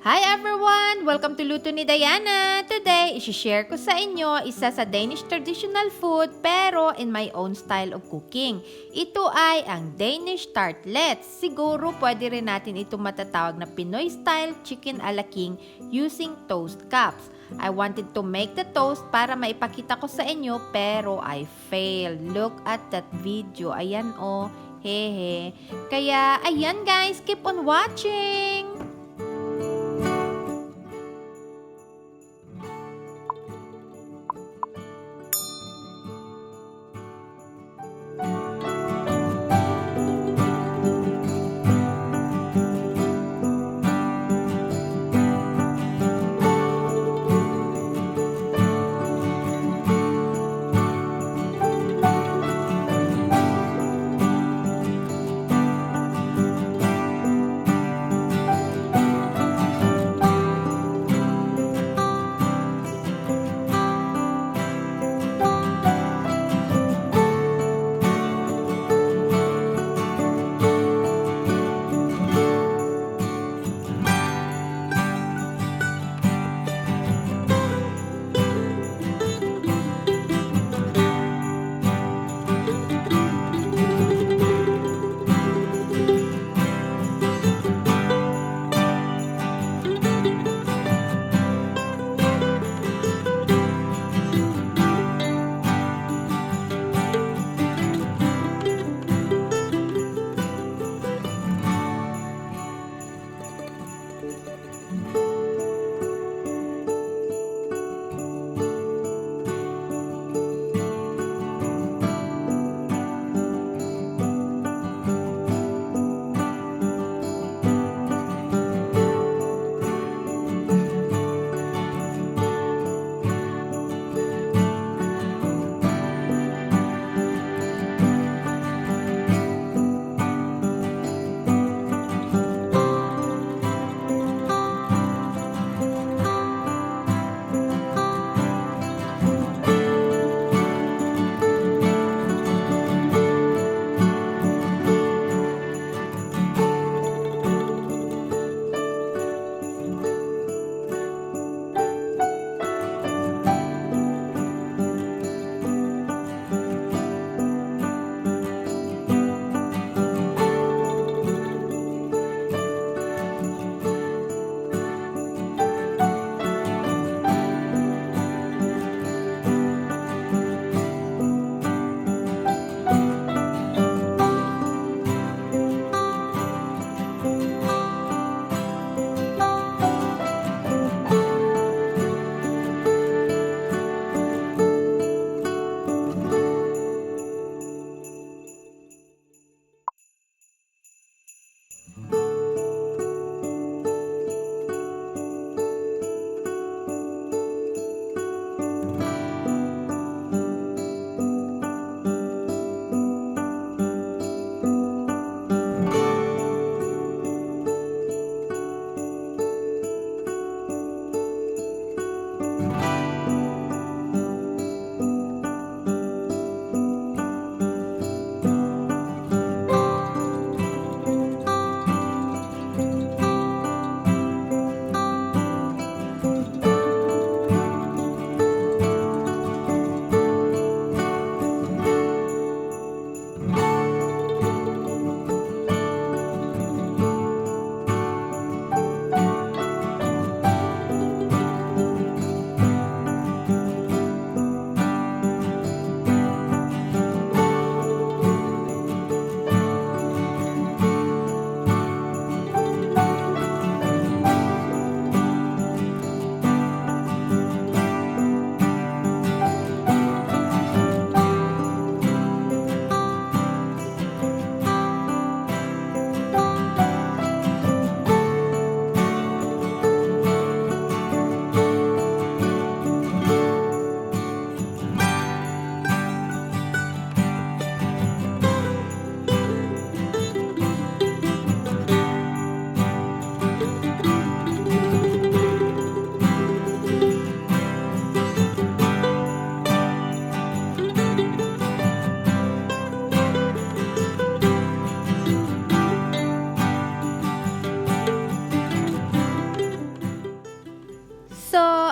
Hi everyone! Welcome to LutoNiDiana! Today, isi-share ko sa inyo isa sa Danish traditional food pero in my own style of cooking. Ito ay ang Danish Tartlets. Siguro pwede rin natin ito matatawag na Pinoy style chicken a la king using toast cups. I wanted to make the toast para maipakita ko sa inyo pero I failed. Look at that video. Ayan oh, hehe. Kaya ayan guys, keep on watching!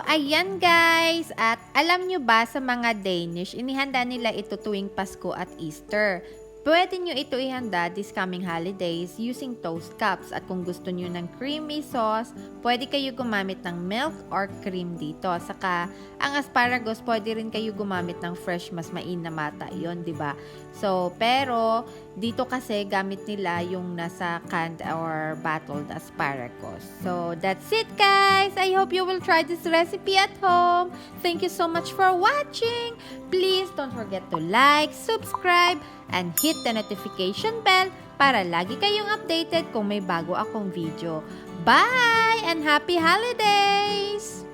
ayan guys. At alam nyo ba sa mga Danish, inihanda nila ito tuwing Pasko at Easter. Pwede nyo ito ihanda this coming holidays using toast cups. At kung gusto nyo ng creamy sauce, pwede kayo gumamit ng milk or cream dito. Saka, ang asparagus, pwede rin kayo gumamit ng fresh, mas mainamata. Yun, di ba? So, pero, dito kasi gamit nila yung nasa canned or bottled asparagus. So, that's it guys! I hope you will try this recipe at home. Thank you so much for watching. Please don't forget to like, subscribe, and hit the notification bell para lagi kayong updated kung may bago akong video. Bye and happy holidays!